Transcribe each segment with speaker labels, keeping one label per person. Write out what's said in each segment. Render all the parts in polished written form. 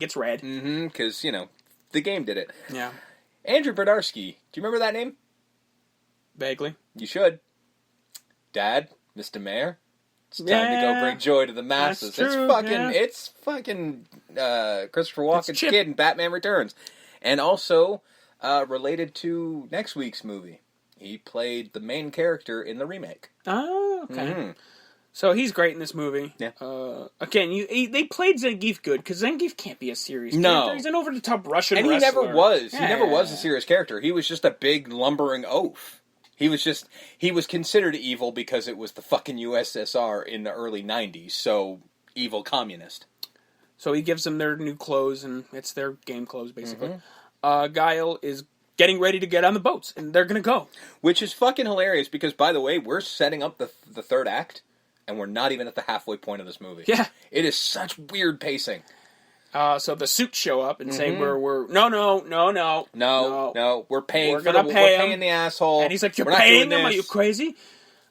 Speaker 1: gets red.
Speaker 2: Mm-hmm, because, the game did it.
Speaker 1: Yeah.
Speaker 2: Andrew Bernarski. Do you remember that name?
Speaker 1: Vaguely.
Speaker 2: You should. Dad, Mr. Mayor. It's time to go bring joy to the masses.
Speaker 1: That's true,
Speaker 2: It's fucking Christopher Walken's kid in Batman Returns. And also related to next week's movie. He played the main character in the remake.
Speaker 1: Oh, okay.
Speaker 2: Mm-hmm.
Speaker 1: So he's great in this movie.
Speaker 2: Yeah.
Speaker 1: Again, they played Zangief good, because Zangief can't be a serious character. He's an over-the-top Russian wrestler.
Speaker 2: And he never was. He never was a serious character. He was just a big, lumbering oaf. He was considered evil because it was the fucking USSR in the early 90s, so evil communist.
Speaker 1: So he gives them their new clothes, and it's their game clothes, basically. Mm-hmm. Guile is getting ready to get on the boats, and they're going to go. Which
Speaker 2: is fucking hilarious, because, by the way, we're setting up the third act, and we're not even at the halfway point of this movie.
Speaker 1: Yeah.
Speaker 2: It is such weird pacing.
Speaker 1: So the suits show up and say,
Speaker 2: No, we're paying
Speaker 1: we're
Speaker 2: paying the asshole.
Speaker 1: And he's like, you're paying him? Are you crazy?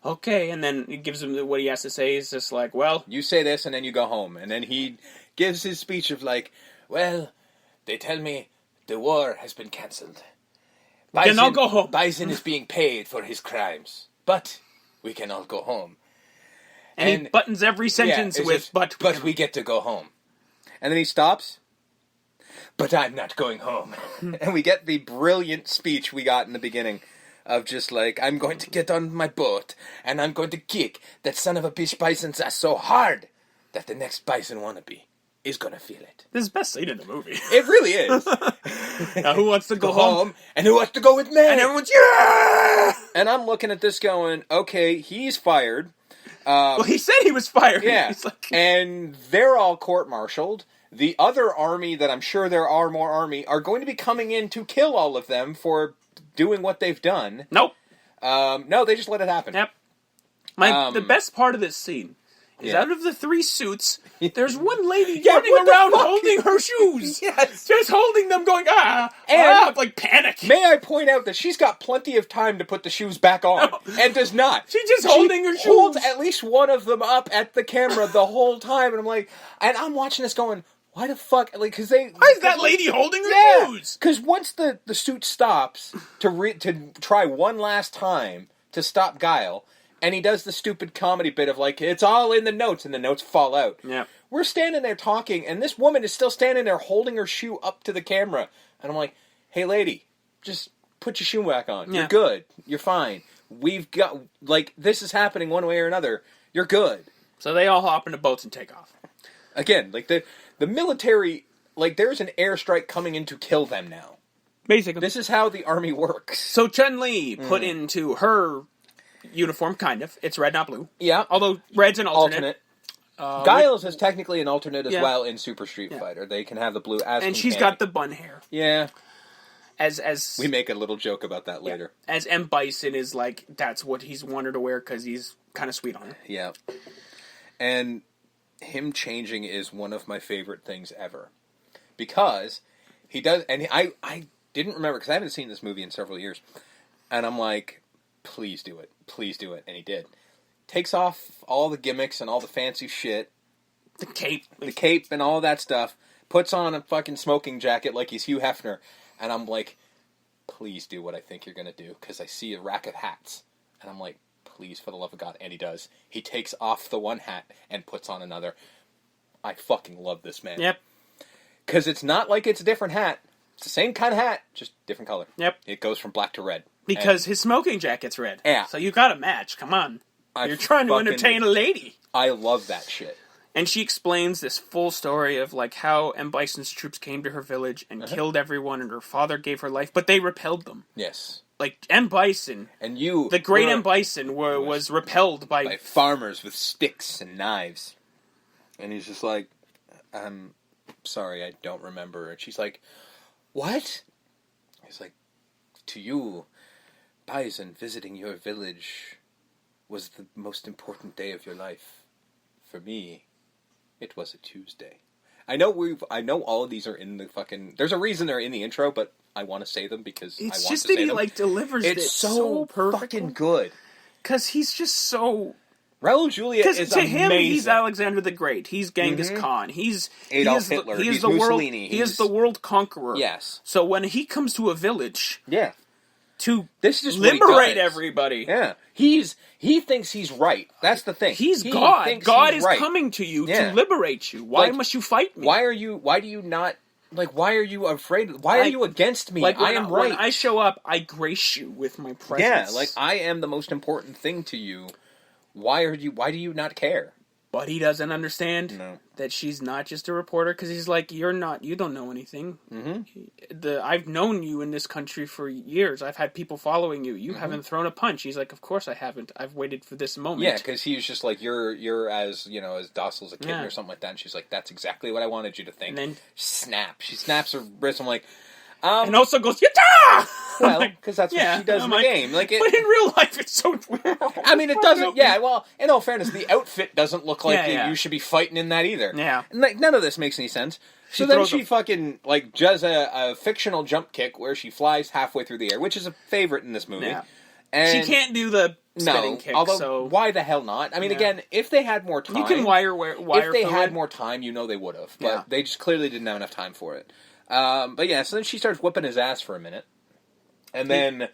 Speaker 1: Okay, and then he gives him what he has to say. He's just like, well...
Speaker 2: You say this, and then you go home. And then he gives his speech of like, well, they tell me the war has been cancelled.
Speaker 1: We can all go home.
Speaker 2: Bison is being paid for his crimes. But we can all go home.
Speaker 1: And he buttons every sentence with, but
Speaker 2: we get to go home. And then he stops. But I'm not going home. And we get the brilliant speech we got in the beginning of just like, I'm going to get on my boat and I'm going to kick that son of a bitch bison's ass so hard that the next bison wannabe is going to feel it.
Speaker 1: This is the best scene in the movie.
Speaker 2: It really is.
Speaker 1: Now, who wants to go home?
Speaker 2: And who wants to go with me?
Speaker 1: And everyone's, yeah!
Speaker 2: And I'm looking at this going, okay, he's fired.
Speaker 1: Well, he said he was fired.
Speaker 2: Yeah,
Speaker 1: He's like...
Speaker 2: and they're all court-martialed. The other army, that I'm sure there are more army, are going to be coming in to kill all of them for doing what they've done.
Speaker 1: Nope.
Speaker 2: No, they just let it happen.
Speaker 1: Yep. The best part of this scene is out of the 3 suits, there's one lady running around holding her shoes.
Speaker 2: Yes.
Speaker 1: Just holding them, going, like panic.
Speaker 2: May I point out that she's got plenty of time to put the shoes back on, and does not.
Speaker 1: She's just holding her shoes. She
Speaker 2: holds at least one of them up at the camera the whole time, and I'm like, and I'm watching this going, why the fuck? Like, because they...
Speaker 1: Why is that lady holding her shoes?
Speaker 2: Because once the suit stops to try one last time to stop Guile, and he does the stupid comedy bit of like, it's all in the notes, and the notes fall out.
Speaker 1: Yeah.
Speaker 2: We're standing there talking, and this woman is still standing there holding her shoe up to the camera. And I'm like, hey, lady, just put your shoe back on. Yeah. You're good. You're fine. We've got, like, this is happening one way or another. You're good.
Speaker 1: So they all hop into boats and take off.
Speaker 2: Again, like, the military, like, there's an airstrike coming in to kill them now.
Speaker 1: Basically.
Speaker 2: This is how the army works.
Speaker 1: So Chun-Li put into her uniform, kind of. It's red, not blue.
Speaker 2: Yeah.
Speaker 1: Although red's an alternate.
Speaker 2: Guile's is technically an alternate as well in Super Street Fighter. They can have the blue as
Speaker 1: and she's got the bun hair.
Speaker 2: Yeah.
Speaker 1: As
Speaker 2: we make a little joke about that later.
Speaker 1: As M. Bison is like, that's what he's wanted to wear because he's kind of sweet on her.
Speaker 2: Yeah. And him changing is one of my favorite things ever. Because he does, and I didn't remember, because I haven't seen this movie in several years. And I'm like, please do it. Please do it. And he did. Takes off all the gimmicks and all the fancy shit.
Speaker 1: The cape
Speaker 2: and all that stuff. Puts on a fucking smoking jacket like he's Hugh Hefner. And I'm like, please do what I think you're going to do. Because I see a rack of hats. And I'm like, please, for the love of God. And he does. He takes off the one hat and puts on another. I fucking love this man.
Speaker 1: Yep.
Speaker 2: Because it's not like it's a different hat. It's the same kind of hat, just different color.
Speaker 1: Yep.
Speaker 2: It goes from black to red.
Speaker 1: Because his smoking jacket's red.
Speaker 2: Yeah.
Speaker 1: So you got to match. Come on. You're trying to entertain a lady.
Speaker 2: I love that shit.
Speaker 1: And she explains this full story of like how M. Bison's troops came to her village and killed everyone, and her father gave her life, but they repelled them.
Speaker 2: Yes.
Speaker 1: Like M. Bison,
Speaker 2: and the
Speaker 1: great M. Bison, was repelled by
Speaker 2: farmers with sticks and knives. And he's just like, I'm sorry, I don't remember. And she's like, what? He's like, to you, Bison, visiting your village was the most important day of your life. For me, it was a Tuesday. I know all of these are in the fucking... There's a reason they're in the intro, but I want to say them because I want to say them.
Speaker 1: It's just that he, delivers it so
Speaker 2: fucking good.
Speaker 1: Because he's just so
Speaker 2: Raul Julia
Speaker 1: Because
Speaker 2: is
Speaker 1: to
Speaker 2: amazing.
Speaker 1: him, he's Alexander the Great. He's Genghis Khan. He's
Speaker 2: Adolf Hitler. He's
Speaker 1: the
Speaker 2: Mussolini.
Speaker 1: World, he is the world conqueror.
Speaker 2: Yes.
Speaker 1: So when he comes to a village, to
Speaker 2: this is
Speaker 1: liberate everybody,
Speaker 2: he thinks he's right. That's the thing.
Speaker 1: He's
Speaker 2: he
Speaker 1: God. God is
Speaker 2: right.
Speaker 1: coming to you to liberate you. Why must you fight me?
Speaker 2: Why do you not? Like, why are you afraid? Why are you against me?
Speaker 1: Like,
Speaker 2: I am right.
Speaker 1: When I show up, I grace you with my presence.
Speaker 2: Yeah, like, I am the most important thing to you. Why do you not care?
Speaker 1: But he doesn't understand that she's not just a reporter, because he's like, you don't know anything. I've known you in this country for years. I've had people following you. You haven't thrown a punch. He's like, of course I haven't. I've waited for this moment.
Speaker 2: Yeah, because he was just like, you're as, as docile as a kitten or something like that. And she's like, that's exactly what I wanted you to think. And then she snaps her wrist. I'm like,
Speaker 1: and also goes, Yata!
Speaker 2: Well, because that's what she does in the game. Like,
Speaker 1: but in real life, it's so weird.
Speaker 2: I mean, it doesn't. Yeah, well, in all fairness, the outfit doesn't look like you should be fighting in that either.
Speaker 1: Yeah,
Speaker 2: and, like, none of this makes any sense. So then she fucking does a fictional jump kick where she flies halfway through the air, which is a favorite in this movie. Yeah. And
Speaker 1: she can't do the spinning kick.
Speaker 2: Although, why the hell not? I mean, again, if they had more time,
Speaker 1: you can wire.
Speaker 2: If they had more time, they would have. But they just clearly didn't have enough time for it. But yeah, so then she starts whooping his ass for a minute. And then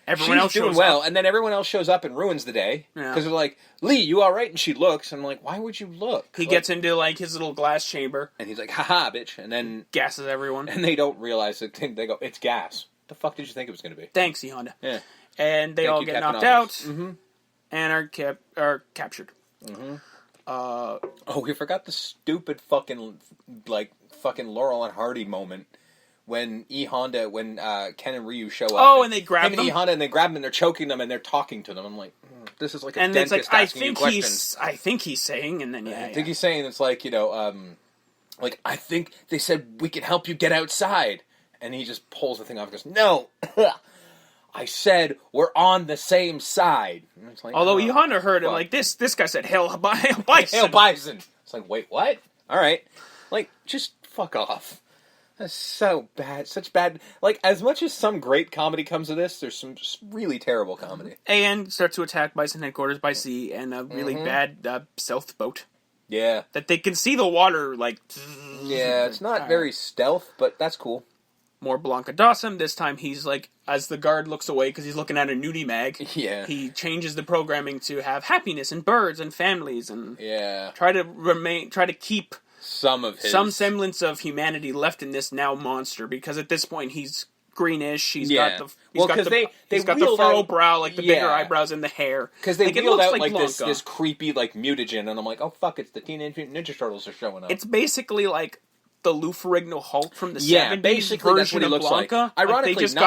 Speaker 1: everyone else
Speaker 2: doing well, and then everyone else shows up and ruins the day. Because they're like, Lee, you alright? And she looks, and I'm like, why would you look?
Speaker 1: He gets into, like, his little glass chamber.
Speaker 2: And he's like, haha, bitch. And then
Speaker 1: gasses everyone.
Speaker 2: And they don't realize it. They go, it's gas. What the fuck did you think it was going to be?
Speaker 1: Thanks, E Honda.
Speaker 2: Yeah.
Speaker 1: And they all get knocked out, and are captured.
Speaker 2: We forgot the stupid fucking Laurel and Hardy moment. When Ken and Ryu show up.
Speaker 1: Oh, and they grab them?
Speaker 2: And E Honda, and they grab them, and they're choking them, and they're talking to them. I'm like, this is like a dentist asking you questions.
Speaker 1: I think he's saying, and then,
Speaker 2: I think he's saying, it's like, like, I think they said we can help you get outside. And he just pulls the thing off and goes, no, I said we're on the same side. And it's like,
Speaker 1: although E Honda heard it like this guy said, Hail Bison.
Speaker 2: Hail Bison. It's like, wait, what? All right. Like, just fuck off. That's so bad. Such bad. Like, as much as some great comedy comes of this, there's some just really terrible comedy.
Speaker 1: And starts to attack Bison headquarters by sea and a really bad stealth boat.
Speaker 2: Yeah.
Speaker 1: That they can see the water, like...
Speaker 2: Yeah, it's not very stealth, but that's cool.
Speaker 1: More Blanca Dawson. This time he's like, as the guard looks away because he's looking at a nudie mag.
Speaker 2: Yeah.
Speaker 1: He changes the programming to have happiness and birds and families and...
Speaker 2: Yeah.
Speaker 1: Try to keep...
Speaker 2: Some
Speaker 1: semblance of humanity left in this now monster, because at this point he's greenish. He's got the furrow brow, like the bigger eyebrows and the hair.
Speaker 2: Because they wheeled out like this creepy like mutagen, and I'm like, oh fuck, it's the Teenage Mutant Ninja Turtles are showing up.
Speaker 1: It's basically like the Lou Ferrigno Hulk from the 70s
Speaker 2: basically
Speaker 1: version
Speaker 2: that's what he looks
Speaker 1: Blanca.
Speaker 2: Like. Ironically,
Speaker 1: they just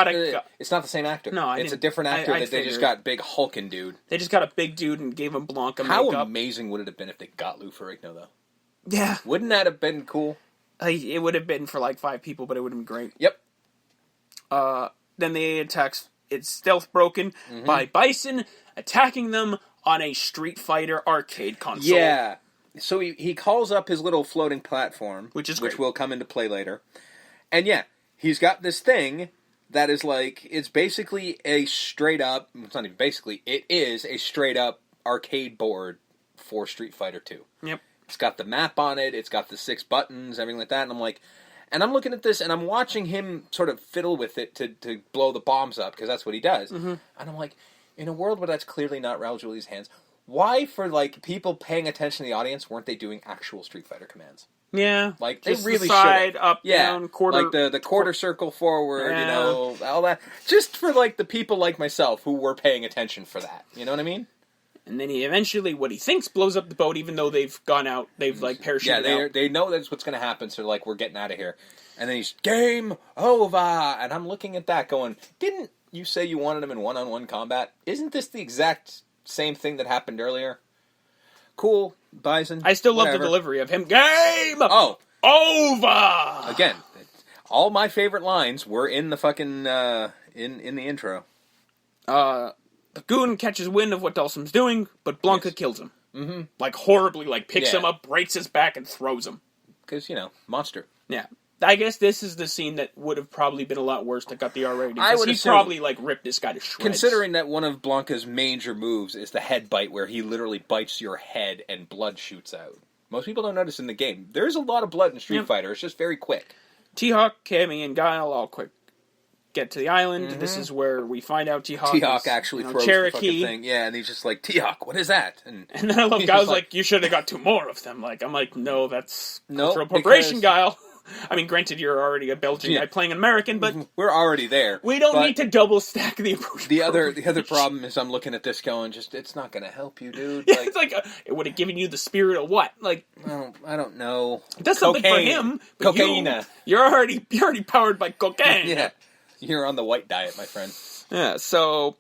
Speaker 2: it's not the same actor.
Speaker 1: No,
Speaker 2: it's a different actor that they just got big hulking dude.
Speaker 1: They just got a big dude and gave him Blanca
Speaker 2: makeup.
Speaker 1: How
Speaker 2: amazing would it have been if they got Lou Ferrigno though?
Speaker 1: Yeah.
Speaker 2: Wouldn't that have been cool?
Speaker 1: It would have been for like 5 people, but it would have been great.
Speaker 2: Yep.
Speaker 1: Then the attacks, it's stealth broken by Bison attacking them on a Street Fighter arcade console.
Speaker 2: Yeah. So he calls up his little floating platform,
Speaker 1: which
Speaker 2: will come into play later. And yeah, he's got this thing that is like, it's basically a straight up, it's not even basically, it is a straight up arcade board for Street Fighter 2.
Speaker 1: Yep.
Speaker 2: It's got the map on it, it's got the 6 buttons, everything like that, and I'm like... And I'm looking at this, and I'm watching him sort of fiddle with it to blow the bombs up, because that's what he does. And I'm like, in a world where that's clearly not Raul Julia's hands, why, for, like, people paying attention to the audience, weren't they doing actual Street Fighter commands?
Speaker 1: Yeah.
Speaker 2: Like, they really should
Speaker 1: side, up, down, quarter...
Speaker 2: Like, the quarter circle forward, all that. Just for, like, the people like myself who were paying attention for that. You know what I mean?
Speaker 1: And then he eventually, what he thinks, blows up the boat, even though they've gone out, they've, like, parachuted out.
Speaker 2: They know that's what's going to happen, so, like, we're getting out of here. And then he's, game over! And I'm looking at that going, didn't you say you wanted him in one-on-one combat? Isn't this the exact same thing that happened earlier? Cool, Bison.
Speaker 1: I still love the delivery of him, game over!
Speaker 2: Again, all my favorite lines were in the fucking, in the intro.
Speaker 1: The goon catches wind of what Dulcim's doing, but Blanca kills him. Like, horribly, like, picks him up, breaks his back, and throws him.
Speaker 2: Because, monster.
Speaker 1: Yeah. I guess this is the scene that would have probably been a lot worse that got the R rating.
Speaker 2: I would
Speaker 1: he
Speaker 2: assume,
Speaker 1: probably like ripped this guy to shreds.
Speaker 2: Considering that one of Blanca's major moves is the head bite, where he literally bites your head and blood shoots out. Most people don't notice in the game. There's a lot of blood in Street Fighter. It's just very quick.
Speaker 1: T-Hawk, Cammy, and Guile all quick get to the island. Mm-hmm. This is where we find out T-Hawk
Speaker 2: actually throws
Speaker 1: Cherokee.
Speaker 2: The fucking thing. Yeah, and he's just like, T-Hawk, what is that? And
Speaker 1: then I love Guile's like, you should have got 2 more of them. I'm like, no, that's cultural
Speaker 2: because...
Speaker 1: appropriation, Guile. I mean, granted, you're already a Belgian guy playing an American, but...
Speaker 2: We're already there.
Speaker 1: We don't need to double stack the approach.
Speaker 2: The other problem is I'm looking at this going, it's not going to help you, dude.
Speaker 1: Yeah, it's like, it would have given you the spirit of what? Like...
Speaker 2: I don't know.
Speaker 1: It does something for him.
Speaker 2: Cocaine.
Speaker 1: You're already powered by cocaine.
Speaker 2: Yeah. You're on the white diet, my friend.
Speaker 1: Yeah, so...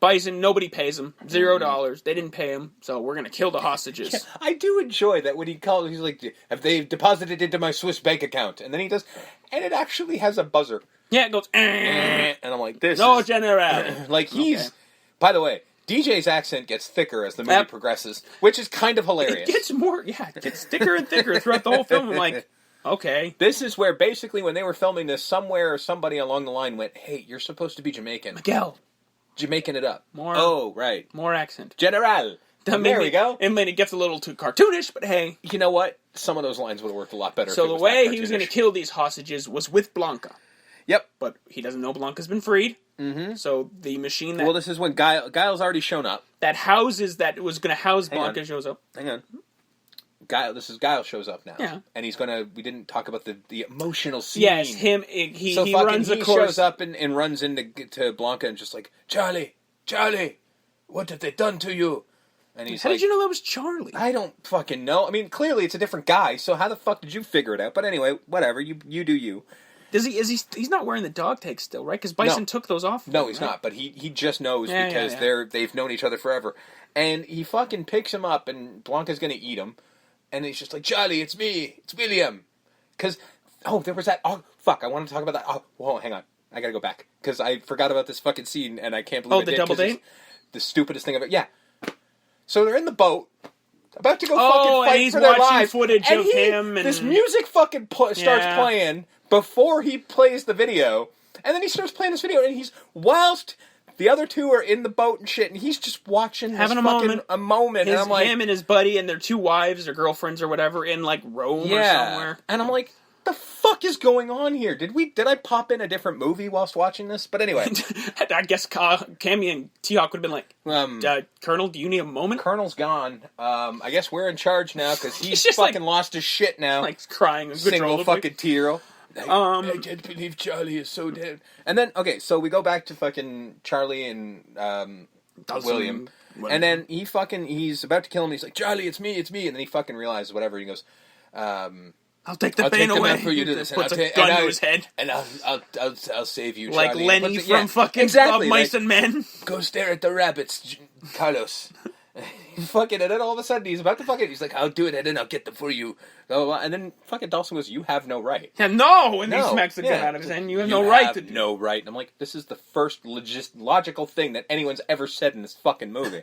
Speaker 1: Bison, nobody pays him. $0. They didn't pay him, so we're gonna kill the hostages.
Speaker 2: Yeah, I do enjoy that when he calls, he's like, have they deposited into my Swiss bank account? And then he does, and it actually has a buzzer.
Speaker 1: Yeah, it goes,
Speaker 2: and I'm like, this
Speaker 1: no,
Speaker 2: is...
Speaker 1: General.
Speaker 2: Like, he's... Okay. By the way, DJ's accent gets thicker as the movie progresses, which is kind of hilarious.
Speaker 1: It gets more, it gets thicker and thicker throughout the whole film. I'm like, okay.
Speaker 2: This is where, basically, when they were filming this, somewhere, somebody along the line went, hey, you're supposed to be Jamaican.
Speaker 1: Miguel.
Speaker 2: Jamaican it up.
Speaker 1: More
Speaker 2: right.
Speaker 1: More accent.
Speaker 2: General. There we go.
Speaker 1: And then it gets a little too cartoonish, but hey.
Speaker 2: You know what? Some of those lines would have worked a lot better.
Speaker 1: So the way he was going to kill these hostages was with Blanca.
Speaker 2: Yep.
Speaker 1: But he doesn't know Blanca's been freed.
Speaker 2: Mm-hmm.
Speaker 1: So the machine that...
Speaker 2: Well, this is when Guile's already shown up.
Speaker 1: That was going to house Blanca shows up.
Speaker 2: Hang on. Guile shows up now.
Speaker 1: Yeah.
Speaker 2: And he's gonna... We didn't talk about the emotional scene.
Speaker 1: Yes, him... He runs a course.
Speaker 2: He shows up and runs into Blanca and just like, Charlie, what have they done to you? And he's
Speaker 1: how did you know that was Charlie?
Speaker 2: I don't fucking know. I mean, clearly it's a different guy, so how the fuck did you figure it out? But anyway, whatever. You do you.
Speaker 1: He's not wearing the dog tags still, right? Because Bison took those off.
Speaker 2: No, he's not. But he just knows because they've known each other forever. And he fucking picks him up, and Blanca's gonna eat him. And he's just like, Charlie, it's me. It's William. Because, there was that... Oh, fuck, I want to talk about that. Oh, whoa, hang on. I gotta go back. Because I forgot about this fucking scene, and I can't believe I did.
Speaker 1: Oh, the double date?
Speaker 2: The stupidest thing of it. Yeah. So they're in the boat, about to go fucking fight for their lives.
Speaker 1: And he's watching footage of him. And...
Speaker 2: This music fucking starts playing before he plays the video. And then he starts playing this video, and whilst... The other two are in the boat and shit, and he's just watching
Speaker 1: having
Speaker 2: a moment. And I'm like...
Speaker 1: Him and his buddy and their 2 wives or girlfriends or whatever in, like, Rome or somewhere.
Speaker 2: And I'm like, the fuck is going on here? Did I pop in a different movie whilst watching this? But anyway.
Speaker 1: I guess Cammy and T-Hawk would have been like, Colonel, do you need a moment?
Speaker 2: Colonel's gone. I guess we're in charge now, because he's fucking lost his shit now.
Speaker 1: Like, crying.
Speaker 2: Single fucking tear. I can't believe Charlie is so dead. And then, so we go back to fucking Charlie and William. And then he's about to kill him. He's like, Charlie, it's me. And then he fucking realizes whatever. He goes,
Speaker 1: I'll take the pain away.
Speaker 2: For you to this.
Speaker 1: Puts a gun to his head.
Speaker 2: And I'll save you,
Speaker 1: Like
Speaker 2: Charlie.
Speaker 1: Lenny from fucking Bob Mice and Men.
Speaker 2: Go stare at the rabbits, Carlos. And then all of a sudden he's about to he's like, I'll do it, and then I'll get them for you. Blah, blah, blah. And then fucking Dawson goes, you have no right.
Speaker 1: Yeah, no! And he smacks the gun out of his hand. You have no right to do
Speaker 2: no right. And I'm like, this is the first logical thing that anyone's ever said in this fucking movie.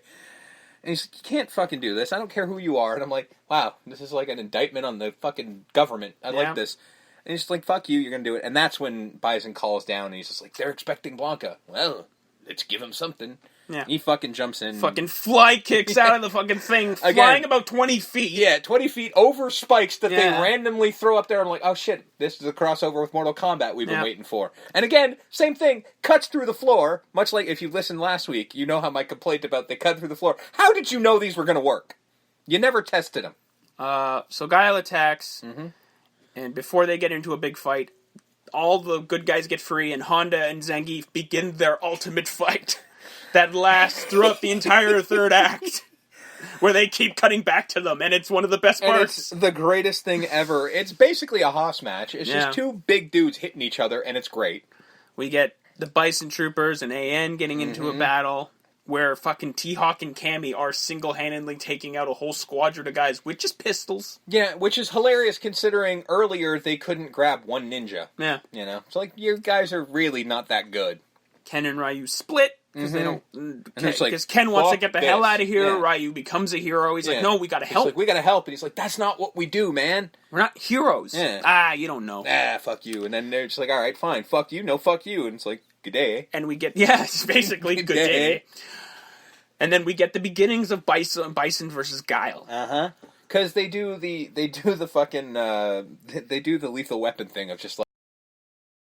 Speaker 2: And he's like, you can't fucking do this. I don't care who you are. And I'm like, wow, this is like an indictment on the fucking government. I like this. And he's just like, fuck you, you're gonna do it. And that's when Bison calls down, and he's just like, they're expecting Blanca. Well, let's give him something.
Speaker 1: Yeah.
Speaker 2: He fucking jumps in.
Speaker 1: Fucking fly kicks out of the fucking thing, flying about 20 feet.
Speaker 2: Yeah, 20 feet over spikes that they randomly throw up there. I'm like, oh shit, this is a crossover with Mortal Kombat we've been waiting for. And again, same thing, cuts through the floor, much like if you listened last week, you know how my complaint about they cut through the floor. How did you know these were going to work? You never tested them.
Speaker 1: So Guile attacks, and before they get into a big fight, all the good guys get free, and Honda and Zangief begin their ultimate fight. That lasts throughout the entire third act, where they keep cutting back to them, and it's one of the best parts.
Speaker 2: And it's the greatest thing ever. It's basically a hoss match. It's just 2 big dudes hitting each other, and it's great.
Speaker 1: We get the Bison Troopers and AN getting into a battle, where fucking T-Hawk and Cammy are single-handedly taking out a whole squadron of guys with just pistols.
Speaker 2: Yeah, which is hilarious considering earlier they couldn't grab one ninja.
Speaker 1: Yeah.
Speaker 2: You know? It's like, you guys are really not that good.
Speaker 1: Ken and Ryu split. because they don't.
Speaker 2: Because
Speaker 1: like, Ken wants to get the hell out of here.
Speaker 2: Yeah.
Speaker 1: Ryu becomes a hero. He's like, no, we gotta help.
Speaker 2: Like, we gotta help. And he's like, that's not what we do, man.
Speaker 1: We're not heroes.
Speaker 2: Yeah.
Speaker 1: You don't know.
Speaker 2: Fuck you. And then they're just like, all right, fine, fuck you, no, fuck you. And it's like, good day.
Speaker 1: And we get it's basically good day. And then we get the beginnings of Bison versus Guile.
Speaker 2: Because they do the fucking they do the Lethal Weapon thing of just like.